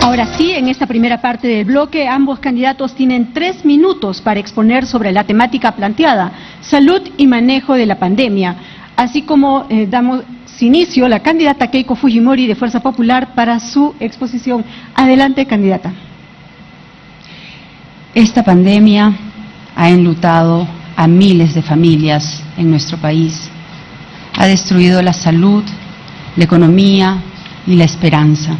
Ahora sí, en esta primera parte del bloque, ambos candidatos tienen 3 minutos para exponer sobre la temática planteada, salud y manejo de la pandemia, así como damos inicio a la candidata Keiko Fujimori de Fuerza Popular para su exposición. Adelante, candidata. Esta pandemia ha enlutado a miles de familias en nuestro país, ha destruido la salud, la economía y la esperanza.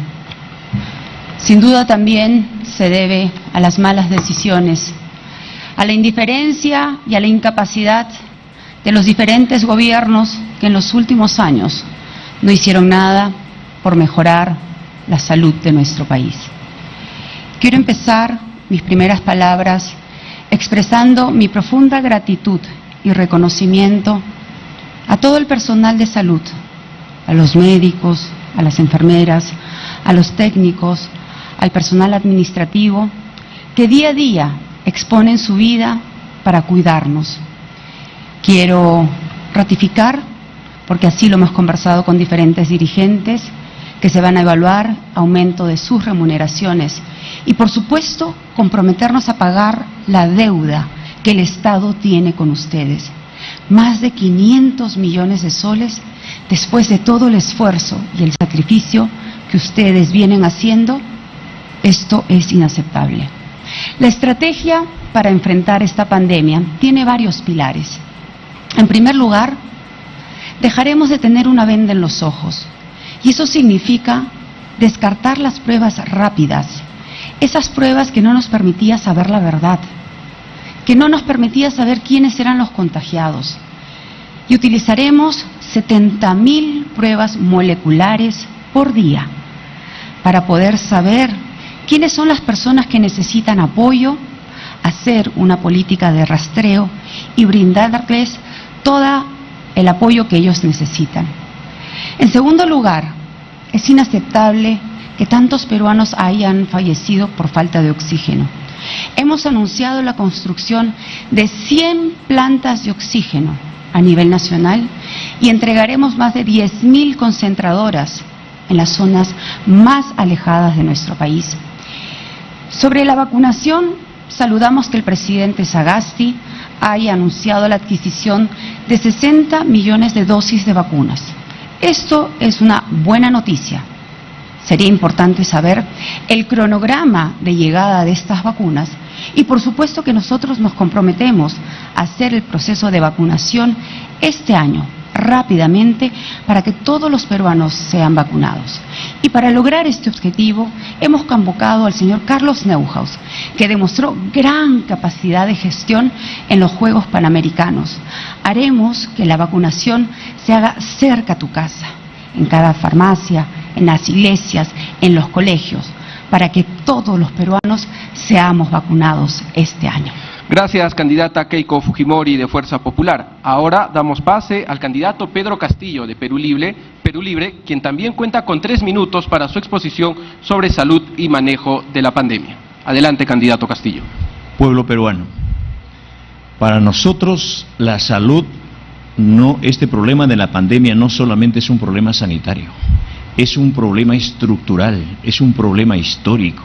Sin duda también se debe a las malas decisiones, a la indiferencia y a la incapacidad de los diferentes gobiernos que en los últimos años no hicieron nada por mejorar la salud de nuestro país. Quiero empezar mis primeras palabras expresando mi profunda gratitud y reconocimiento a todo el personal de salud, a los médicos, a las enfermeras, a los técnicos, al personal administrativo, que día a día exponen su vida para cuidarnos. Quiero ratificar, porque así lo hemos conversado con diferentes dirigentes, que se van a evaluar aumento de sus remuneraciones y, por supuesto, comprometernos a pagar la deuda que el Estado tiene con ustedes. Más de 500 millones de soles después de todo el esfuerzo y el sacrificio que ustedes vienen haciendo. Esto es inaceptable. La estrategia para enfrentar esta pandemia tiene varios pilares. En primer lugar, dejaremos de tener una venda en los ojos, y eso significa descartar las pruebas rápidas, esas pruebas que no nos permitía saber la verdad, que no nos permitía saber quiénes eran los contagiados, y utilizaremos 70.000 pruebas moleculares por día para poder saber quiénes son las personas que necesitan apoyo, hacer una política de rastreo y brindarles todo el apoyo que ellos necesitan. En segundo lugar, es inaceptable que tantos peruanos hayan fallecido por falta de oxígeno. Hemos anunciado la construcción de 100 plantas de oxígeno a nivel nacional y entregaremos más de 10.000 concentradoras en las zonas más alejadas de nuestro país. Sobre la vacunación, saludamos que el presidente Sagasti haya anunciado la adquisición de 60 millones de dosis de vacunas. Esto es una buena noticia. Sería importante saber el cronograma de llegada de estas vacunas y, por supuesto, que nosotros nos comprometemos a hacer el proceso de vacunación este año, rápidamente, para que todos los peruanos sean vacunados. Y para lograr este objetivo hemos convocado al señor Carlos Neuhaus, que demostró gran capacidad de gestión en los Juegos Panamericanos. Haremos que la vacunación se haga cerca a tu casa, en cada farmacia, en las iglesias, en los colegios, para que todos los peruanos seamos vacunados este año. Gracias, candidata Keiko Fujimori de Fuerza Popular. Ahora damos pase al candidato Pedro Castillo de Perú Libre, quien también cuenta con 3 minutos para su exposición sobre salud y manejo de la pandemia. Adelante, candidato Castillo. Pueblo peruano, para nosotros la salud, este problema de la pandemia no solamente es un problema sanitario, es un problema estructural, es un problema histórico,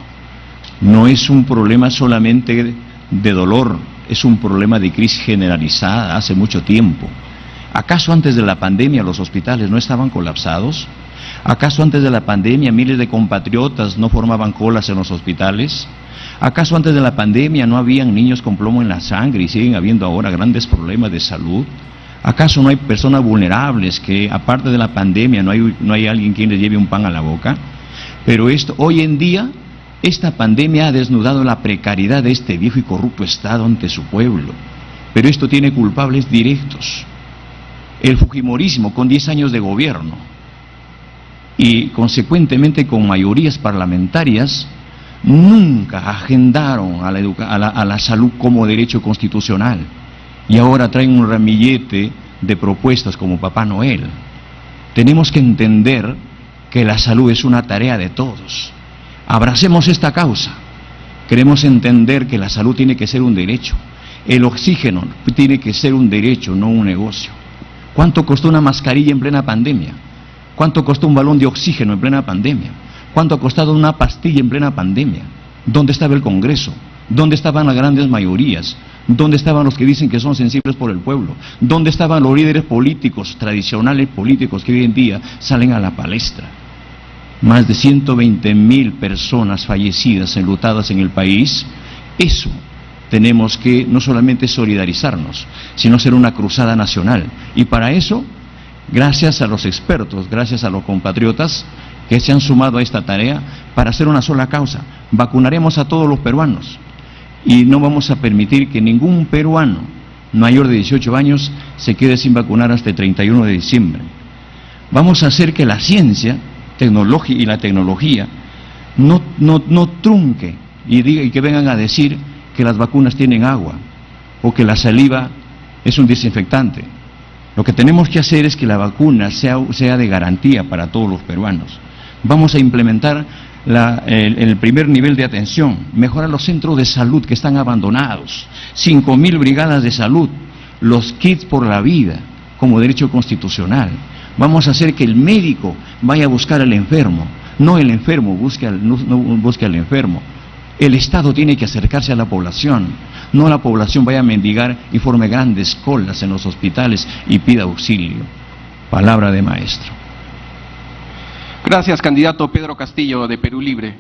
no es un problema solamente de dolor, es un problema de crisis generalizada hace mucho tiempo. ¿Acaso antes de la pandemia los hospitales no estaban colapsados? ¿Acaso antes de la pandemia miles de compatriotas no formaban colas en los hospitales? ¿Acaso antes de la pandemia no habían niños con plomo en la sangre y siguen habiendo ahora grandes problemas de salud? ¿Acaso no hay personas vulnerables que, aparte de la pandemia, no hay alguien quien les lleve un pan a la boca? Pero hoy en día, esta pandemia ha desnudado la precariedad de este viejo y corrupto Estado ante su pueblo. Pero esto tiene culpables directos. El fujimorismo, con 10 años de gobierno y consecuentemente con mayorías parlamentarias, nunca agendaron a la salud como derecho constitucional. Y ahora traen un ramillete de propuestas como Papá Noel. Tenemos que entender que la salud es una tarea de todos. Abracemos esta causa. Queremos entender que la salud tiene que ser un derecho. El oxígeno tiene que ser un derecho, no un negocio. ¿Cuánto costó una mascarilla en plena pandemia? ¿Cuánto costó un balón de oxígeno en plena pandemia? ¿Cuánto ha costado una pastilla en plena pandemia? ¿Dónde estaba el Congreso? ¿Dónde estaban las grandes mayorías? ¿Dónde estaban los que dicen que son sensibles por el pueblo? ¿Dónde estaban los líderes políticos, tradicionales políticos, que hoy en día salen a la palestra? Más de 120.000 personas fallecidas, enlutadas en el país. Eso tenemos que no solamente solidarizarnos, sino hacer una cruzada nacional. Y para eso, gracias a los expertos, gracias a los compatriotas que se han sumado a esta tarea para hacer una sola causa: vacunaremos a todos los peruanos. Y no vamos a permitir que ningún peruano mayor de 18 años se quede sin vacunar hasta el 31 de diciembre. Vamos a hacer que la ciencia y la tecnología no trunque y que vengan a decir que las vacunas tienen agua o que la saliva es un desinfectante. Lo que tenemos que hacer es que la vacuna sea de garantía para todos los peruanos. Vamos a implementar el primer nivel de atención, mejorar los centros de salud que están abandonados, 5.000 brigadas de salud, los kits por la vida como derecho constitucional. Vamos a hacer que el médico vaya a buscar al enfermo, no el enfermo busque al enfermo. El Estado tiene que acercarse a la población, no la población vaya a mendigar y forme grandes colas en los hospitales y pida auxilio. Palabra de maestro. Gracias, candidato Pedro Castillo, de Perú Libre.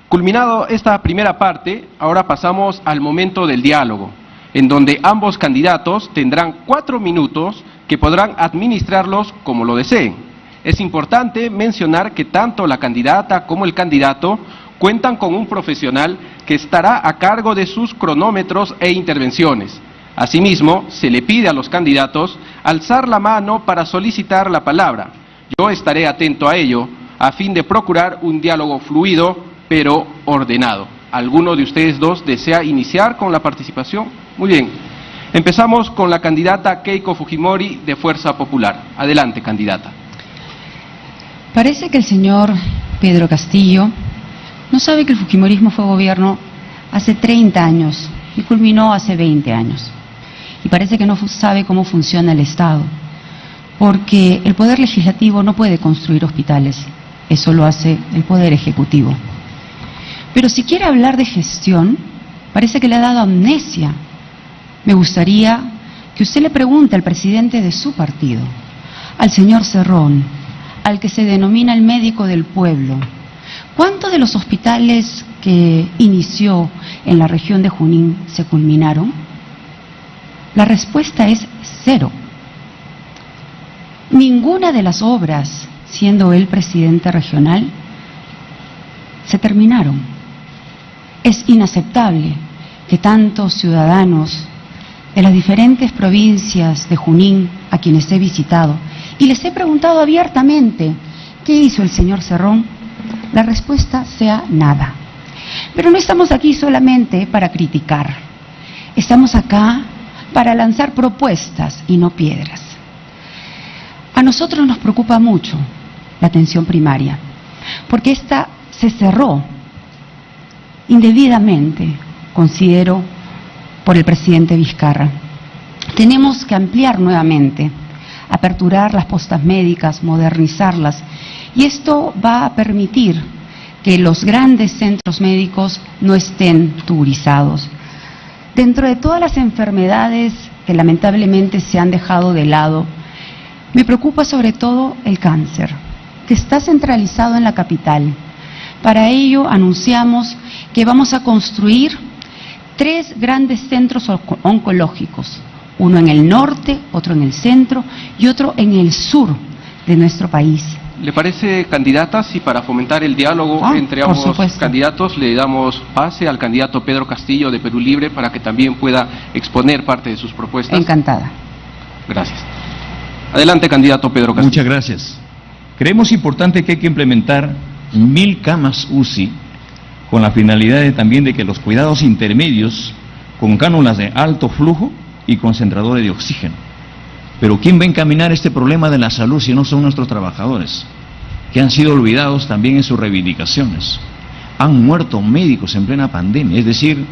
Culminado esta primera parte, ahora pasamos al momento del diálogo, en donde ambos candidatos tendrán 4 minutos que podrán administrarlos como lo deseen. Es importante mencionar que tanto la candidata como el candidato cuentan con un profesional que estará a cargo de sus cronómetros e intervenciones. Asimismo, se le pide a los candidatos alzar la mano para solicitar la palabra. Yo estaré atento a ello, a fin de procurar un diálogo fluido, pero ordenado. ¿Alguno de ustedes dos desea iniciar con la participación? Muy bien. Empezamos con la candidata Keiko Fujimori, de Fuerza Popular. Adelante, candidata. Parece que el señor Pedro Castillo no sabe que el fujimorismo fue gobierno hace 30 años y culminó hace 20 años. Y parece que no sabe cómo funciona el Estado, porque el Poder Legislativo no puede construir hospitales, eso lo hace el Poder Ejecutivo. Pero si quiere hablar de gestión, parece que le ha dado amnesia. Me gustaría que usted le pregunte al presidente de su partido, al señor Cerrón, al que se denomina el médico del pueblo, ¿cuántos de los hospitales que inició en la región de Junín se culminaron? La respuesta es 0. Ninguna de las obras, siendo él presidente regional, se terminaron. Es inaceptable que tantos ciudadanos de las diferentes provincias de Junín, a quienes he visitado, y les he preguntado abiertamente, ¿qué hizo el señor Cerrón? La respuesta sea nada. Pero no estamos aquí solamente para criticar, estamos acá para lanzar propuestas y no piedras. A nosotros nos preocupa mucho la atención primaria, porque esta se cerró indebidamente, considero, por el presidente Vizcarra. Tenemos que ampliar nuevamente, aperturar las postas médicas, modernizarlas, y esto va a permitir que los grandes centros médicos no estén tuburizados. Dentro de todas las enfermedades que lamentablemente se han dejado de lado, me preocupa sobre todo el cáncer, que está centralizado en la capital. Para ello anunciamos que vamos a construir 3 grandes centros oncológicos, uno en el norte, otro en el centro y otro en el sur de nuestro país. ¿Le parece, candidata, si para fomentar el diálogo entre ambos candidatos le damos pase al candidato Pedro Castillo, de Perú Libre, para que también pueda exponer parte de sus propuestas? Encantada. Gracias. Adelante, candidato Pedro Castillo. Muchas gracias. Creemos importante que hay que implementar 1000 camas UCI con la finalidad también de que los cuidados intermedios con cánulas de alto flujo y concentradores de oxígeno. Pero ¿quién va a encaminar este problema de la salud si no son nuestros trabajadores, que han sido olvidados también en sus reivindicaciones? Han muerto médicos en plena pandemia, es decir,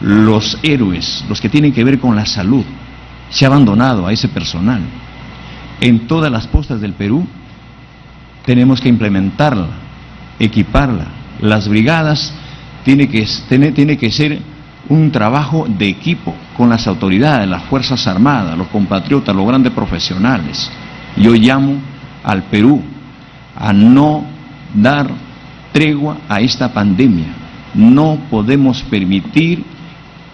los héroes, los que tienen que ver con la salud. Se ha abandonado a ese personal. En todas las postas del Perú tenemos que implementar equiparla. Las brigadas tiene que ser un trabajo de equipo con las autoridades, las Fuerzas Armadas, los compatriotas, los grandes profesionales. Yo llamo al Perú a no dar tregua a esta pandemia. No podemos permitir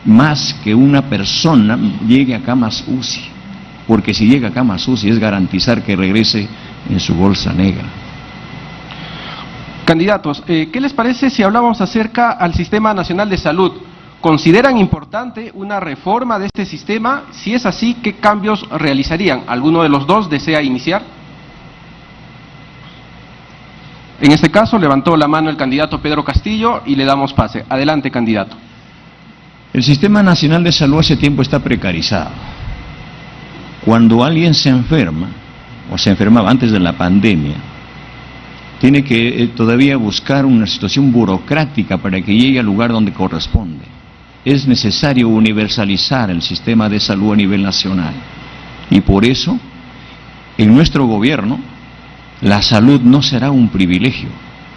más que una persona llegue a camas UCI, porque si llega a camas UCI es garantizar que regrese en su bolsa negra. Candidatos, ¿qué les parece si hablamos acerca al Sistema Nacional de Salud? ¿Consideran importante una reforma de este sistema? Si es así, ¿qué cambios realizarían? ¿Alguno de los dos desea iniciar? En este caso, levantó la mano el candidato Pedro Castillo y le damos pase. Adelante, candidato. El Sistema Nacional de Salud hace tiempo está precarizado. Cuando alguien se enferma, o se enfermaba antes de la pandemia, tiene que todavía buscar una situación burocrática para que llegue al lugar donde corresponde. Es necesario universalizar el sistema de salud a nivel nacional. Y por eso, en nuestro gobierno, la salud no será un privilegio,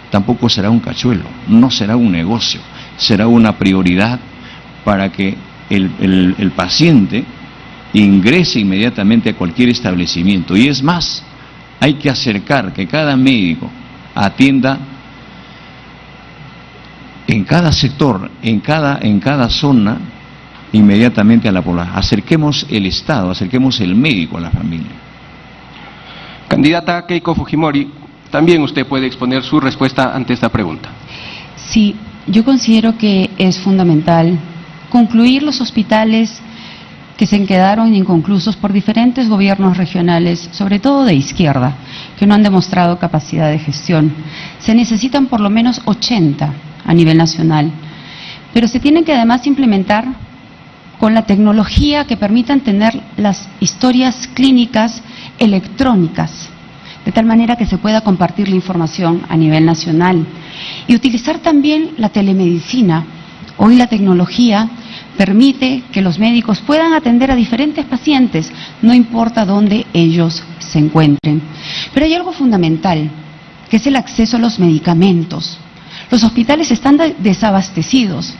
tampoco será un cachuelo, no será un negocio, será una prioridad para que el paciente ingrese inmediatamente a cualquier establecimiento. Y es más, hay que acercar que cada médico atienda en cada sector, en cada zona, inmediatamente a la población. Acerquemos el Estado, acerquemos el médico a la familia. Candidata Keiko Fujimori, también usted puede exponer su respuesta ante esta pregunta. Sí, yo considero que es fundamental concluir los hospitales que se quedaron inconclusos por diferentes gobiernos regionales, sobre todo de izquierda, que no han demostrado capacidad de gestión. Se necesitan por lo menos 80 a nivel nacional, pero se tienen que además implementar con la tecnología que permitan tener las historias clínicas electrónicas, de tal manera que se pueda compartir la información a nivel nacional y utilizar también la telemedicina. Hoy la tecnología permite que los médicos puedan atender a diferentes pacientes, no importa dónde ellos se encuentren. Pero hay algo fundamental, que es el acceso a los medicamentos. Los hospitales están desabastecidos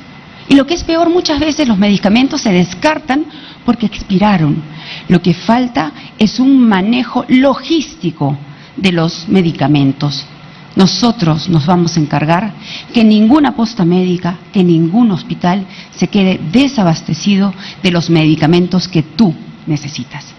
y lo que es peor, muchas veces los medicamentos se descartan porque expiraron. Lo que falta es un manejo logístico de los medicamentos. Nosotros nos vamos a encargar que ninguna posta médica, que ningún hospital se quede desabastecido de los medicamentos que tú necesitas.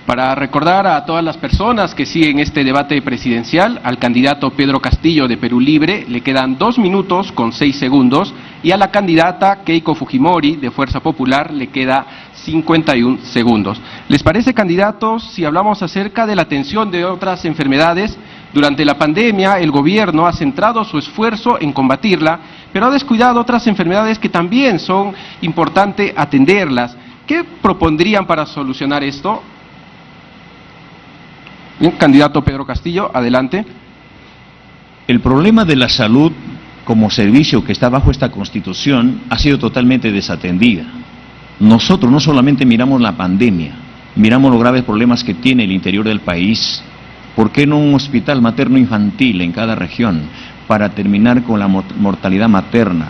Para recordar a todas las personas que siguen este debate presidencial, al candidato Pedro Castillo de Perú Libre le quedan 2 minutos con 6 segundos y a la candidata Keiko Fujimori de Fuerza Popular le queda 51 segundos. ¿Les parece, candidatos, si hablamos acerca de la atención de otras enfermedades? Durante la pandemia, el gobierno ha centrado su esfuerzo en combatirla, pero ha descuidado otras enfermedades que también son importantes atenderlas. ¿Qué propondrían para solucionar esto? Bien, candidato Pedro Castillo, adelante. El problema de la salud como servicio que está bajo esta Constitución ha sido totalmente desatendida. Nosotros no solamente miramos la pandemia, miramos los graves problemas que tiene el interior del país. ¿Por qué no un hospital materno-infantil en cada región para terminar con la mortalidad materna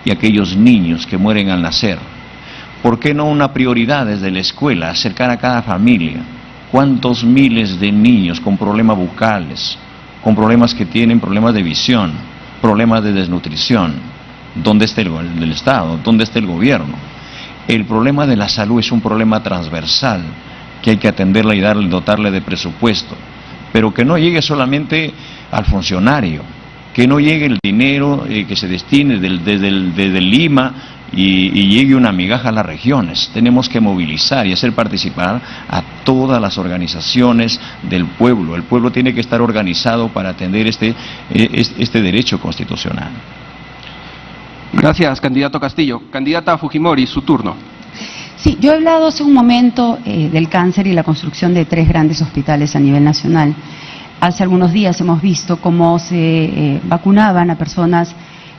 y aquellos niños que mueren al nacer? ¿Por qué no una prioridad desde la escuela, acercar a cada familia? ¿Cuántos miles de niños con problemas bucales, con problemas que tienen problemas de visión, problemas de desnutrición? ¿Dónde está el Estado? ¿Dónde está el gobierno? El problema de la salud es un problema transversal que hay que atenderla y dotarle de presupuesto, pero que no llegue solamente al funcionario, que no llegue el dinero que se destine desde Lima y llegue una migaja a las regiones. Tenemos que movilizar y hacer participar a todas las organizaciones del pueblo. El pueblo tiene que estar organizado para atender este derecho constitucional. Gracias, candidato Castillo. Candidata Fujimori, su turno. Sí, yo he hablado hace un momento del cáncer y la construcción de 3 grandes hospitales a nivel nacional. Hace algunos días hemos visto cómo se vacunaban a personas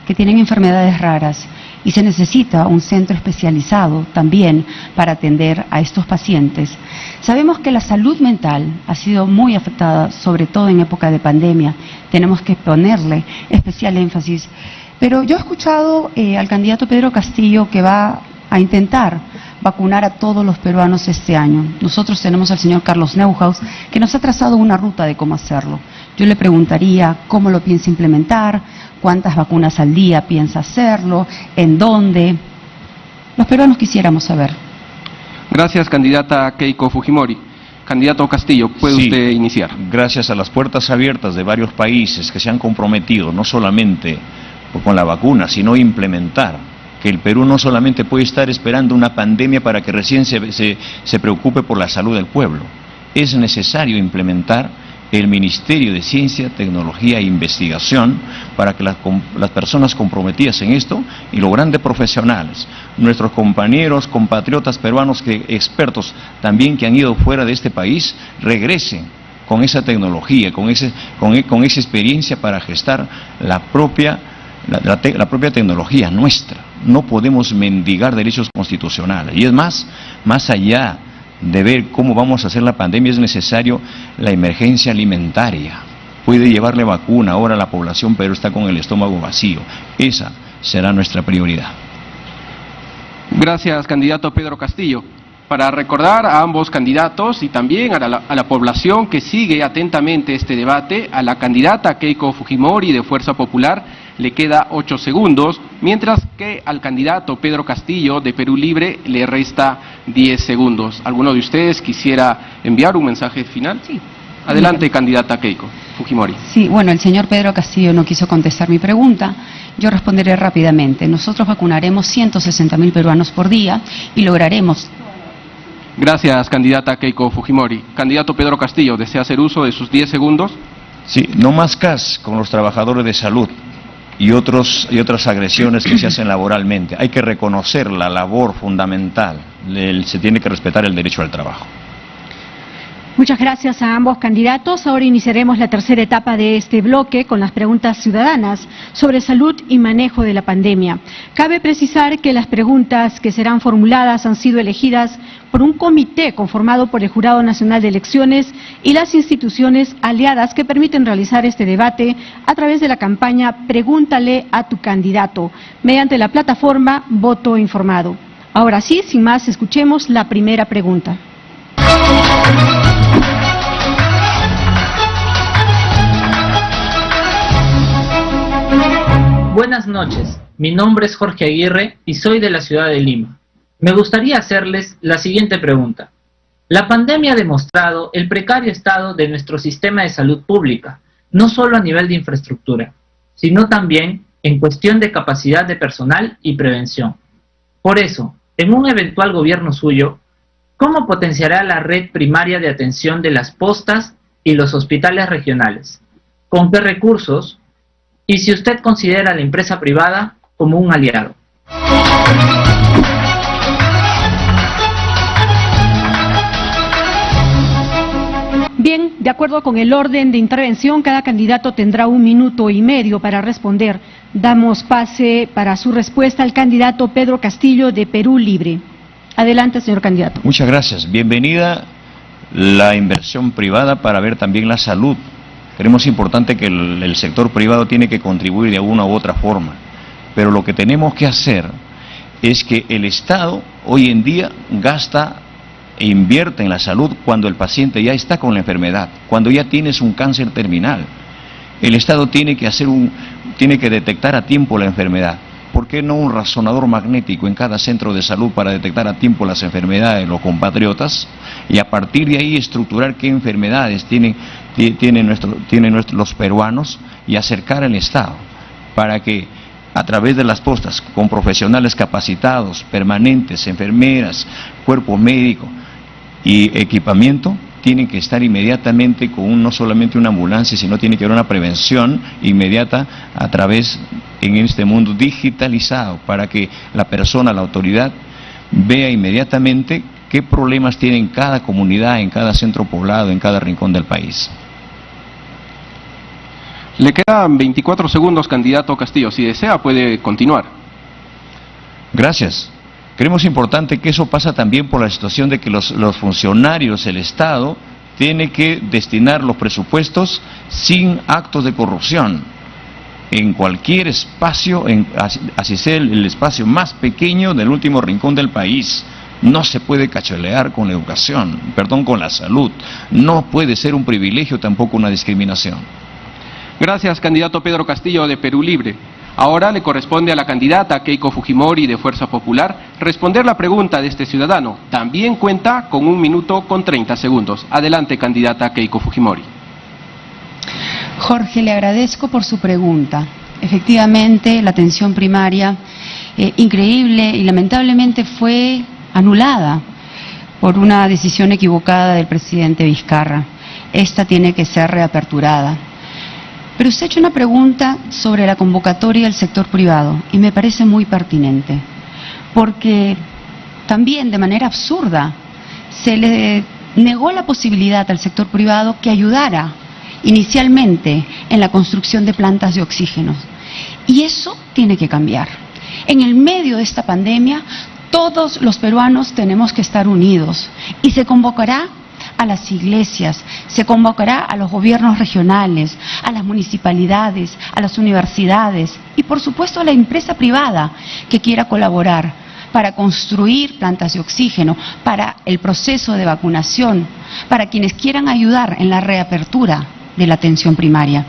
que tienen enfermedades raras y se necesita un centro especializado también para atender a estos pacientes. Sabemos que la salud mental ha sido muy afectada, sobre todo en época de pandemia. Tenemos que ponerle especial énfasis. Pero yo he escuchado al candidato Pedro Castillo que va a intentar vacunar a todos los peruanos este año. Nosotros tenemos al señor Carlos Neuhaus, que nos ha trazado una ruta de cómo hacerlo. Yo le preguntaría cómo lo piensa implementar, cuántas vacunas al día piensa hacerlo, en dónde. Los peruanos quisiéramos saber. Gracias, candidata Keiko Fujimori. Candidato Castillo, ¿puede usted iniciar? Gracias a las puertas abiertas de varios países que se han comprometido, no solamente con la vacuna, sino implementar, que el Perú no solamente puede estar esperando una pandemia para que recién se preocupe por la salud del pueblo. Es necesario implementar el Ministerio de Ciencia, Tecnología e Investigación para que las personas comprometidas en esto y los grandes profesionales, nuestros compañeros, compatriotas peruanos, expertos también que han ido fuera de este país, regresen con esa tecnología, con esa experiencia para gestar la propia tecnología nuestra. No podemos mendigar derechos constitucionales. Y es más allá de ver cómo vamos a hacer la pandemia, es necesario la emergencia alimentaria. Puede llevarle vacuna ahora a la población, pero está con el estómago vacío. Esa será nuestra prioridad. Gracias, candidato Pedro Castillo. Para recordar a ambos candidatos y también a la población que sigue atentamente este debate, a la candidata Keiko Fujimori de Fuerza Popular le queda 8 segundos, mientras que al candidato Pedro Castillo de Perú Libre le resta 10 segundos. ¿Alguno de ustedes quisiera enviar un mensaje final? Sí. Adelante, candidata Keiko Fujimori. Sí, bueno, el señor Pedro Castillo no quiso contestar mi pregunta. Yo responderé rápidamente. Nosotros vacunaremos 160.000 peruanos por día y lograremos... Gracias, candidata Keiko Fujimori. Candidato Pedro Castillo, ¿desea hacer uso de sus 10 segundos? Sí, no más gas con los trabajadores de salud y otras agresiones que se hacen laboralmente. Hay que reconocer la labor fundamental. Se tiene que respetar el derecho al trabajo. Muchas gracias a ambos candidatos. Ahora iniciaremos la tercera etapa de este bloque con las preguntas ciudadanas sobre salud y manejo de la pandemia. Cabe precisar que las preguntas que serán formuladas han sido elegidas por un comité conformado por el Jurado Nacional de Elecciones y las instituciones aliadas que permiten realizar este debate a través de la campaña Pregúntale a tu candidato, mediante la plataforma Voto Informado. Ahora sí, sin más, escuchemos la primera pregunta. Buenas noches, mi nombre es Jorge Aguirre y soy de la ciudad de Lima. Me gustaría hacerles la siguiente pregunta. La pandemia ha demostrado el precario estado de nuestro sistema de salud pública, no solo a nivel de infraestructura, sino también en cuestión de capacidad de personal y prevención. Por eso, en un eventual gobierno suyo, ¿cómo potenciará la red primaria de atención de las postas y los hospitales regionales? ¿Con qué recursos? Y si usted considera a la empresa privada como un aliado. Bien, de acuerdo con el orden de intervención, cada candidato tendrá 1 minuto y medio para responder. Damos pase para su respuesta al candidato Pedro Castillo de Perú Libre. Adelante, señor candidato. Muchas gracias. Bienvenida la inversión privada para ver también la salud. Creemos importante que el sector privado tiene que contribuir de alguna u otra forma. Pero lo que tenemos que hacer es que el Estado hoy en día gasta e invierte en la salud cuando el paciente ya está con la enfermedad, cuando ya tienes un cáncer terminal. El Estado tiene que detectar a tiempo la enfermedad. ¿Por qué no un resonador magnético en cada centro de salud para detectar a tiempo las enfermedades de los compatriotas y a partir de ahí estructurar qué enfermedades tienen los peruanos y acercar al Estado para que a través de las postas con profesionales capacitados, permanentes, enfermeras, cuerpo médico y equipamiento, tienen que estar inmediatamente con no solamente una ambulancia, sino tiene que haber una prevención inmediata a través en este mundo digitalizado para que la persona, la autoridad, vea inmediatamente qué problemas tiene en cada comunidad, en cada centro poblado, en cada rincón del país. Le quedan 24 segundos, candidato Castillo. Si desea, puede continuar. Gracias. Creemos importante que eso pasa también por la situación de que los funcionarios del Estado tienen que destinar los presupuestos sin actos de corrupción. En cualquier espacio, así sea el espacio más pequeño del último rincón del país, no se puede cacholear con la educación, con la salud. No puede ser un privilegio, tampoco una discriminación. Gracias, candidato Pedro Castillo de Perú Libre. Ahora le corresponde a la candidata Keiko Fujimori de Fuerza Popular responder la pregunta de este ciudadano. También cuenta con 1 minuto con 30 segundos. Adelante, candidata Keiko Fujimori. Jorge, le agradezco por su pregunta. Efectivamente, la atención primaria, increíble y lamentablemente fue anulada por una decisión equivocada del presidente Vizcarra. Esta tiene que ser reaperturada. Pero usted ha hecho una pregunta sobre la convocatoria del sector privado y me parece muy pertinente, porque también de manera absurda se le negó la posibilidad al sector privado que ayudara inicialmente en la construcción de plantas de oxígeno. Y eso tiene que cambiar. En el medio de esta pandemia, todos los peruanos tenemos que estar unidos y se convocará a las iglesias, se convocará a los gobiernos regionales, a las municipalidades, a las universidades y por supuesto a la empresa privada que quiera colaborar para construir plantas de oxígeno, para el proceso de vacunación, para quienes quieran ayudar en la reapertura de la atención primaria.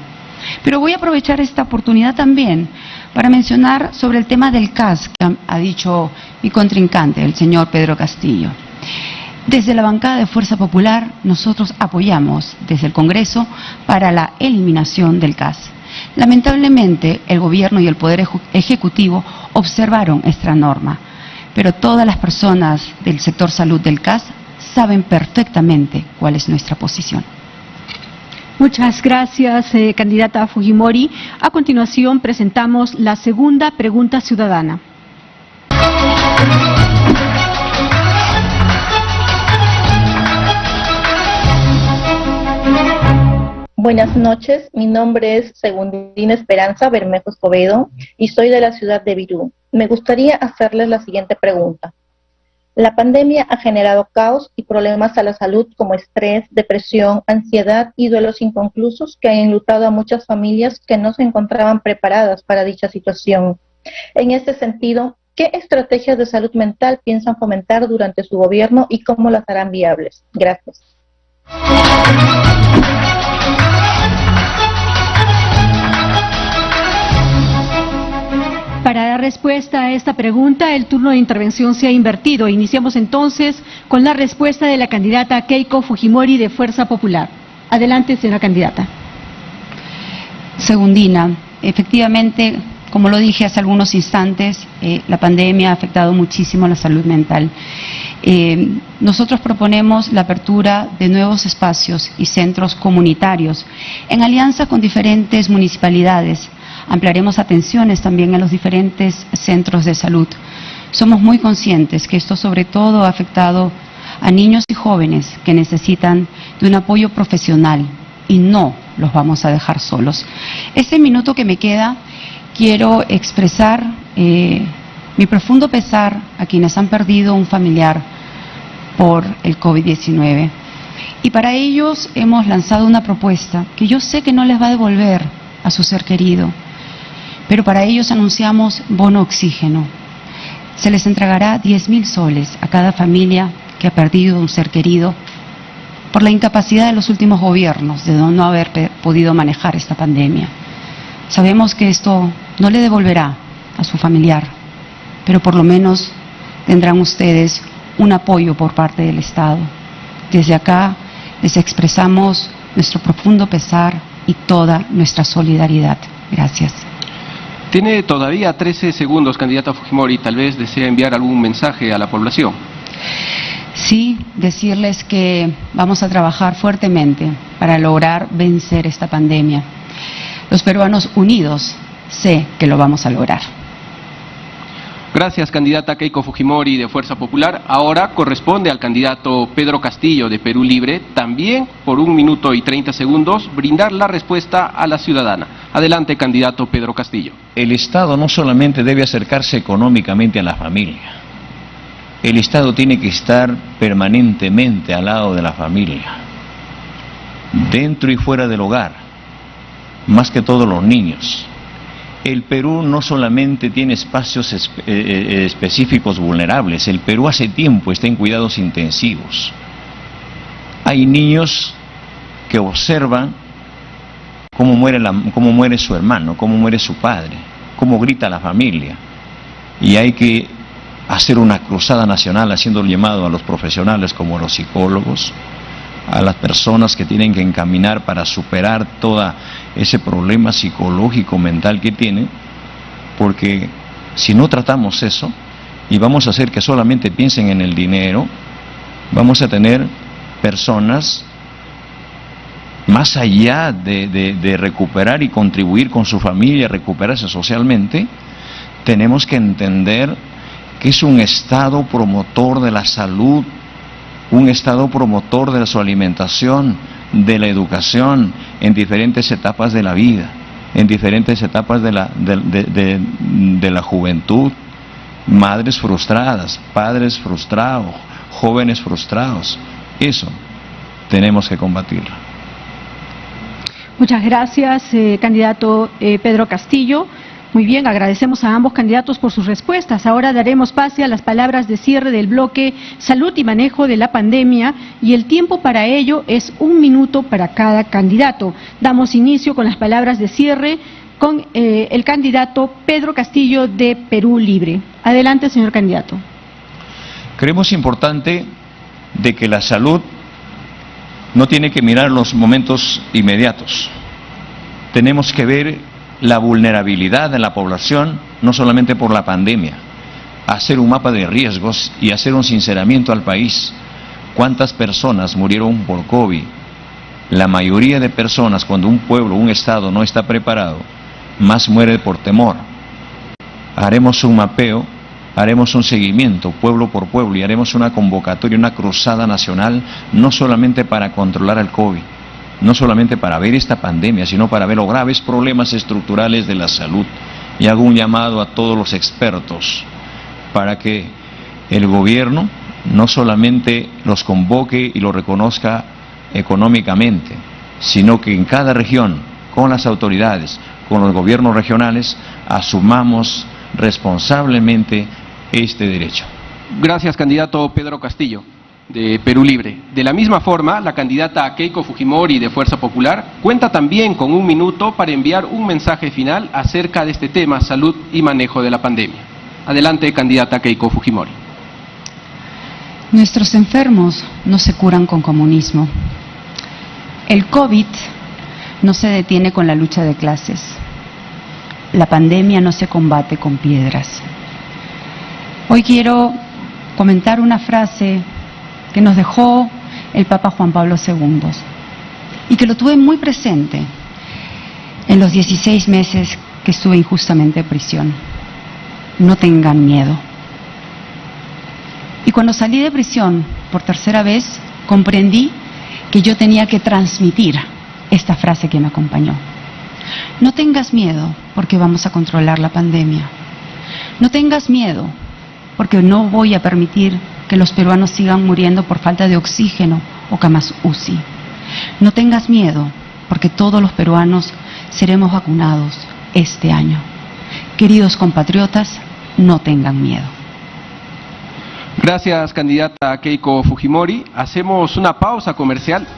Pero voy a aprovechar esta oportunidad también para mencionar sobre el tema del CAS que ha dicho mi contrincante, el señor Pedro Castillo. Desde la bancada de Fuerza Popular nosotros apoyamos desde el Congreso para la eliminación del CAS. Lamentablemente el Gobierno y el Poder Ejecutivo observaron esta norma, pero todas las personas del sector salud del CAS saben perfectamente cuál es nuestra posición. Muchas gracias, candidata Fujimori. A continuación presentamos la segunda pregunta ciudadana. Buenas noches, mi nombre es Segundina Esperanza Bermejo Escobedo y soy de la ciudad de Virú. Me gustaría hacerles la siguiente pregunta. La pandemia ha generado caos y problemas a la salud como estrés, depresión, ansiedad y duelos inconclusos que han enlutado a muchas familias que no se encontraban preparadas para dicha situación. En este sentido, ¿qué estrategias de salud mental piensan fomentar durante su gobierno y cómo las harán viables? Gracias. Para dar respuesta a esta pregunta, el turno de intervención se ha invertido. Iniciamos entonces con la respuesta de la candidata Keiko Fujimori de Fuerza Popular. Adelante, señora candidata. Segundina, efectivamente, como lo dije hace algunos instantes, la pandemia ha afectado muchísimo la salud mental. Nosotros proponemos la apertura de nuevos espacios y centros comunitarios en alianza con diferentes municipalidades. Ampliaremos atenciones también a los diferentes centros de salud. Somos muy conscientes que esto sobre todo ha afectado a niños y jóvenes que necesitan de un apoyo profesional y no los vamos a dejar solos. Este minuto que me queda, quiero expresar mi profundo pesar a quienes han perdido un familiar por el COVID-19. Y para ellos hemos lanzado una propuesta que yo sé que no les va a devolver a su ser querido, pero para ellos anunciamos bono oxígeno. Se les entregará 10.000 soles a cada familia que ha perdido un ser querido por la incapacidad de los últimos gobiernos de no haber podido manejar esta pandemia. Sabemos que esto no le devolverá a su familiar, pero por lo menos tendrán ustedes un apoyo por parte del Estado. Desde acá les expresamos nuestro profundo pesar y toda nuestra solidaridad. Gracias. Tiene todavía 13 segundos, candidata Fujimori. Tal vez desea enviar algún mensaje a la población. Sí, decirles que vamos a trabajar fuertemente para lograr vencer esta pandemia. Los peruanos unidos sé que lo vamos a lograr. Gracias, candidata Keiko Fujimori de Fuerza Popular. Ahora corresponde al candidato Pedro Castillo de Perú Libre, también por 1 minuto y 30 segundos, brindar la respuesta a la ciudadana. Adelante, candidato Pedro Castillo. El Estado no solamente debe acercarse económicamente a la familia, el Estado tiene que estar permanentemente al lado de la familia, dentro y fuera del hogar, más que todos los niños. El Perú no solamente tiene espacios específicos vulnerables, el Perú hace tiempo está en cuidados intensivos. Hay niños que observan cómo muere su hermano, cómo muere su padre, cómo grita la familia. Y hay que hacer una cruzada nacional haciendo el llamado a los profesionales como a los psicólogos, a las personas que tienen que encaminar para superar todo ese problema psicológico, mental que tienen, porque si no tratamos eso y vamos a hacer que solamente piensen en el dinero, vamos a tener personas más allá de recuperar y contribuir con su familia, recuperarse socialmente. Tenemos que entender que es un Estado promotor de la salud, un Estado promotor de su alimentación, de la educación en diferentes etapas de la vida, en diferentes etapas de la juventud, madres frustradas, padres frustrados, jóvenes frustrados. Eso tenemos que combatirlo. Muchas gracias, candidato Pedro Castillo. Muy bien, agradecemos a ambos candidatos por sus respuestas. Ahora daremos pase a las palabras de cierre del bloque Salud y Manejo de la Pandemia, y el tiempo para ello es 1 minuto para cada candidato. Damos inicio con las palabras de cierre con el candidato Pedro Castillo de Perú Libre. Adelante, señor candidato. Creemos importante de que la salud no tiene que mirar los momentos inmediatos. Tenemos que ver la vulnerabilidad de la población, no solamente por la pandemia, hacer un mapa de riesgos y hacer un sinceramiento al país. ¿Cuántas personas murieron por COVID? La mayoría de personas, cuando un pueblo, un Estado no está preparado, más muere por temor. Haremos un mapeo, haremos un seguimiento pueblo por pueblo y haremos una convocatoria, una cruzada nacional, no solamente para controlar el COVID, no solamente para ver esta pandemia, sino para ver los graves problemas estructurales de la salud. Y hago un llamado a todos los expertos para que el gobierno no solamente los convoque y los reconozca económicamente, sino que en cada región, con las autoridades, con los gobiernos regionales, asumamos responsablemente este derecho. Gracias, candidato Pedro Castillo de Perú Libre. De la misma forma, la candidata Keiko Fujimori de Fuerza Popular cuenta también con 1 minuto para enviar un mensaje final acerca de este tema, salud y manejo de la pandemia. Adelante, candidata Keiko Fujimori. Nuestros enfermos no se curan con comunismo. El COVID no se detiene con la lucha de clases. La pandemia no se combate con piedras. Hoy quiero comentar una frase que nos dejó el Papa Juan Pablo II y que lo tuve muy presente en los 16 meses que estuve injustamente en prisión. No tengan miedo. Y cuando salí de prisión por tercera vez, comprendí que yo tenía que transmitir esta frase que me acompañó. No tengas miedo porque vamos a controlar la pandemia. No tengas miedo porque no voy a permitir que los peruanos sigan muriendo por falta de oxígeno o camas UCI. No tengas miedo porque todos los peruanos seremos vacunados este año. Queridos compatriotas, no tengan miedo. Gracias, candidata Keiko Fujimori. Hacemos una pausa comercial.